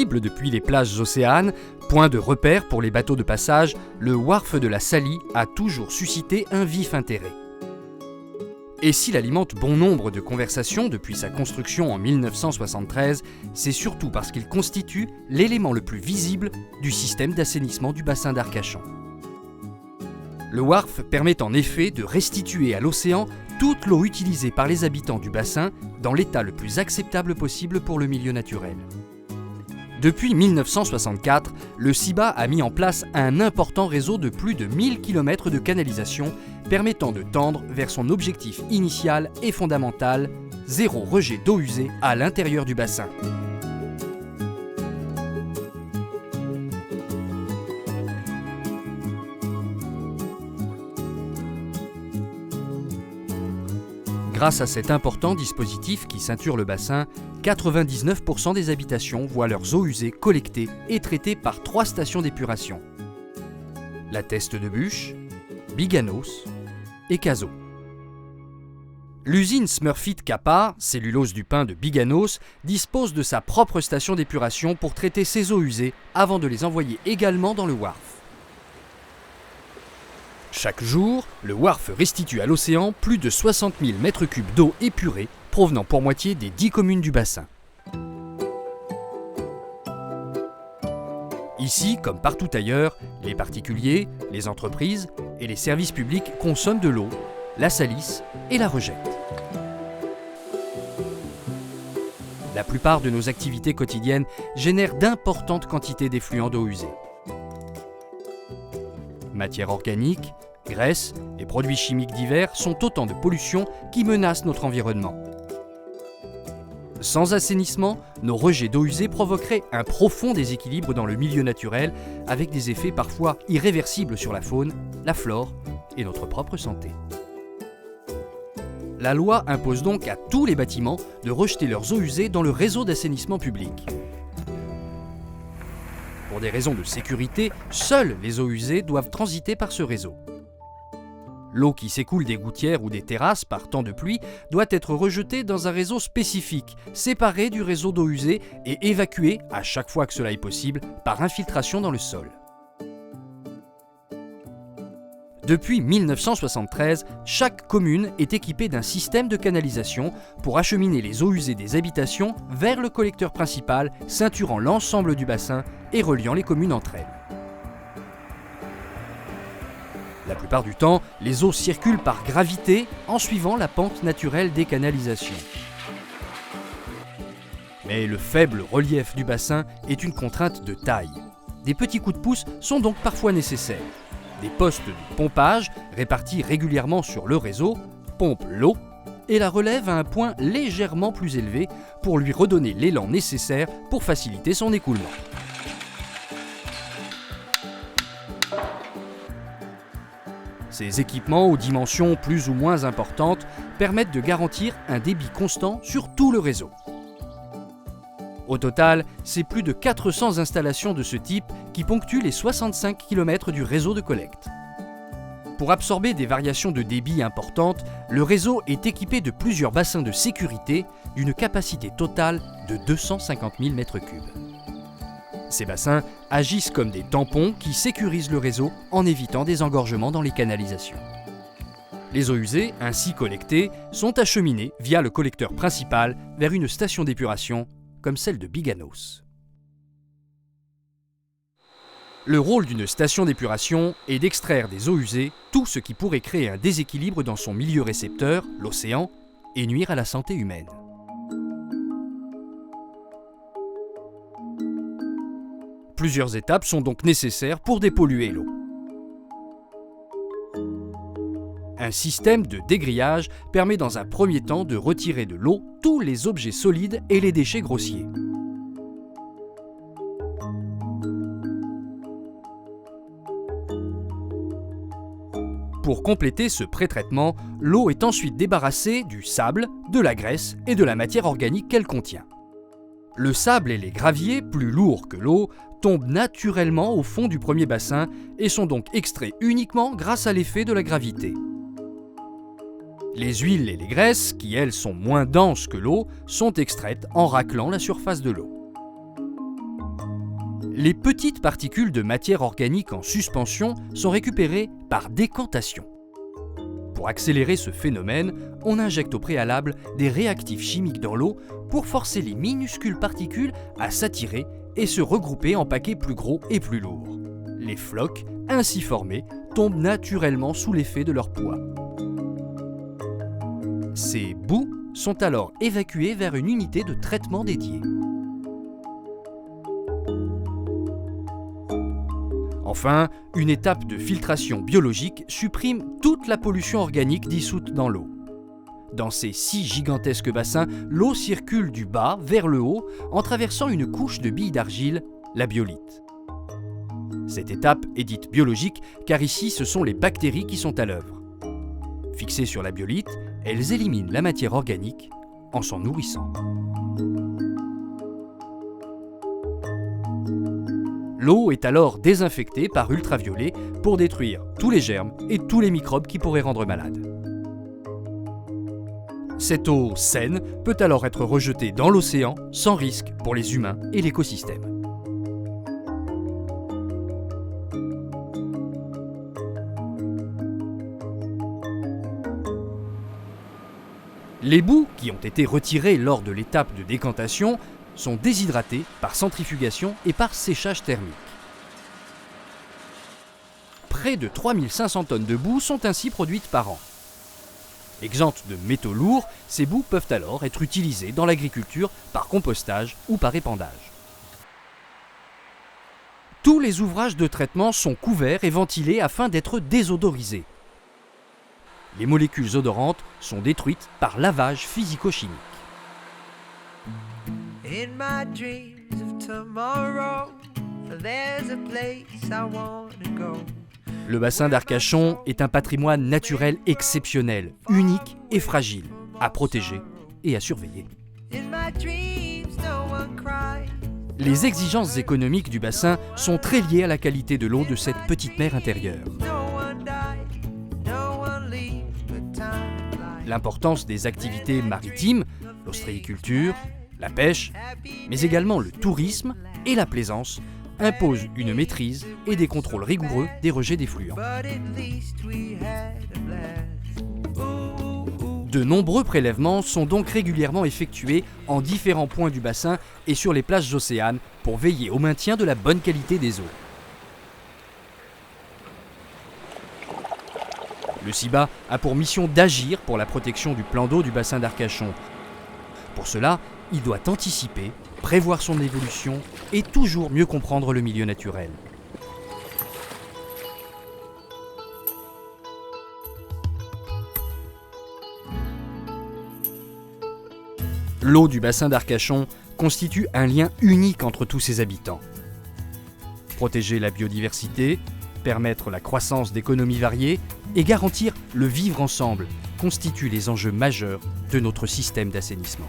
Visible depuis les plages océanes, point de repère pour les bateaux de passage, le wharf de la Saly a toujours suscité un vif intérêt. Et s'il alimente bon nombre de conversations depuis sa construction en 1973, c'est surtout parce qu'il constitue l'élément le plus visible du système d'assainissement du bassin d'Arcachon. Le wharf permet en effet de restituer à l'océan toute l'eau utilisée par les habitants du bassin dans l'état le plus acceptable possible pour le milieu naturel. Depuis 1964, le CIBA a mis en place un important réseau de plus de 1000 km de canalisation permettant de tendre vers son objectif initial et fondamental, zéro rejet d'eau usée à l'intérieur du bassin. Grâce à cet important dispositif qui ceinture le bassin, 99% des habitations voient leurs eaux usées collectées et traitées par 3 stations d'épuration. La Teste de Buch, Biganos et Cazaux. L'usine Smurfit Kappa, cellulose du pin de Biganos, dispose de sa propre station d'épuration pour traiter ses eaux usées avant de les envoyer également dans le wharf. Chaque jour, le wharf restitue à l'océan plus de 60 000 m3 d'eau épurée provenant pour moitié des 10 communes du bassin. Ici, comme partout ailleurs, les particuliers, les entreprises et les services publics consomment de l'eau, la salissent et la rejettent. La plupart de nos activités quotidiennes génèrent d'importantes quantités d'effluents d'eau usée. Matières organiques, graisses et produits chimiques divers sont autant de pollutions qui menacent notre environnement. Sans assainissement, nos rejets d'eau usée provoqueraient un profond déséquilibre dans le milieu naturel avec des effets parfois irréversibles sur la faune, la flore et notre propre santé. La loi impose donc à tous les bâtiments de rejeter leurs eaux usées dans le réseau d'assainissement public. Pour des raisons de sécurité, seules les eaux usées doivent transiter par ce réseau. L'eau qui s'écoule des gouttières ou des terrasses par temps de pluie doit être rejetée dans un réseau spécifique, séparé du réseau d'eau usée et évacuée, à chaque fois que cela est possible, par infiltration dans le sol. Depuis 1973, chaque commune est équipée d'un système de canalisation pour acheminer les eaux usées des habitations vers le collecteur principal, ceinturant l'ensemble du bassin et reliant les communes entre elles. La plupart du temps, les eaux circulent par gravité en suivant la pente naturelle des canalisations. Mais le faible relief du bassin est une contrainte de taille. Des petits coups de pouce sont donc parfois nécessaires. Des postes de pompage, répartis régulièrement sur le réseau, pompent l'eau et la relèvent à un point légèrement plus élevé pour lui redonner l'élan nécessaire pour faciliter son écoulement. Ces équipements aux dimensions plus ou moins importantes permettent de garantir un débit constant sur tout le réseau. Au total, c'est plus de 400 installations de ce type qui ponctuent les 65 km du réseau de collecte. Pour absorber des variations de débit importantes, le réseau est équipé de plusieurs bassins de sécurité d'une capacité totale de 250 000 m3. Ces bassins agissent comme des tampons qui sécurisent le réseau en évitant des engorgements dans les canalisations. Les eaux usées, ainsi collectées, sont acheminées via le collecteur principal vers une station d'épuration comme celle de Biganos. Le rôle d'une station d'épuration est d'extraire des eaux usées tout ce qui pourrait créer un déséquilibre dans son milieu récepteur, l'océan, et nuire à la santé humaine. Plusieurs étapes sont donc nécessaires pour dépolluer l'eau. Un système de dégrillage permet dans un premier temps de retirer de l'eau tous les objets solides et les déchets grossiers. Pour compléter ce pré-traitement, l'eau est ensuite débarrassée du sable, de la graisse et de la matière organique qu'elle contient. Le sable et les graviers, plus lourds que l'eau, tombent naturellement au fond du premier bassin et sont donc extraits uniquement grâce à l'effet de la gravité. Les huiles et les graisses, qui elles sont moins denses que l'eau, sont extraites en raclant la surface de l'eau. Les petites particules de matière organique en suspension sont récupérées par décantation. Pour accélérer ce phénomène, on injecte au préalable des réactifs chimiques dans l'eau pour forcer les minuscules particules à s'attirer et se regrouper en paquets plus gros et plus lourds. Les flocs, ainsi formés, tombent naturellement sous l'effet de leur poids. Ces boues sont alors évacuées vers une unité de traitement dédiée. Enfin, une étape de filtration biologique supprime toute la pollution organique dissoute dans l'eau. Dans ces 6 gigantesques bassins, l'eau circule du bas vers le haut en traversant une couche de billes d'argile, la biolite. Cette étape est dite biologique car ici ce sont les bactéries qui sont à l'œuvre. Fixées sur la biolite, elles éliminent la matière organique en s'en nourrissant. L'eau est alors désinfectée par ultraviolet pour détruire tous les germes et tous les microbes qui pourraient rendre malade. Cette eau saine peut alors être rejetée dans l'océan sans risque pour les humains et l'écosystème. Les boues qui ont été retirées lors de l'étape de décantation sont déshydratées par centrifugation et par séchage thermique. Près de 3500 tonnes de boue sont ainsi produites par an. Exemptes de métaux lourds, ces boues peuvent alors être utilisées dans l'agriculture par compostage ou par épandage. Tous les ouvrages de traitement sont couverts et ventilés afin d'être désodorisés. Les molécules odorantes sont détruites par lavage physico-chimique. In my dreams of tomorrow, there's a place I wanna go. Le bassin d'Arcachon est un patrimoine naturel exceptionnel, unique et fragile, à protéger et à surveiller. Les exigences économiques du bassin sont très liées à la qualité de l'eau de cette petite mer intérieure. L'importance des activités maritimes, l'ostréiculture, la pêche, mais également le tourisme et la plaisance imposent une maîtrise et des contrôles rigoureux des rejets d'effluents. De nombreux prélèvements sont donc régulièrement effectués en différents points du bassin et sur les plages océanes pour veiller au maintien de la bonne qualité des eaux. Le CIBA a pour mission d'agir pour la protection du plan d'eau du bassin d'Arcachon. Pour cela, il doit anticiper, prévoir son évolution et toujours mieux comprendre le milieu naturel. L'eau du bassin d'Arcachon constitue un lien unique entre tous ses habitants. Protéger la biodiversité, permettre la croissance d'économies variées et garantir le vivre ensemble constituent les enjeux majeurs de notre système d'assainissement.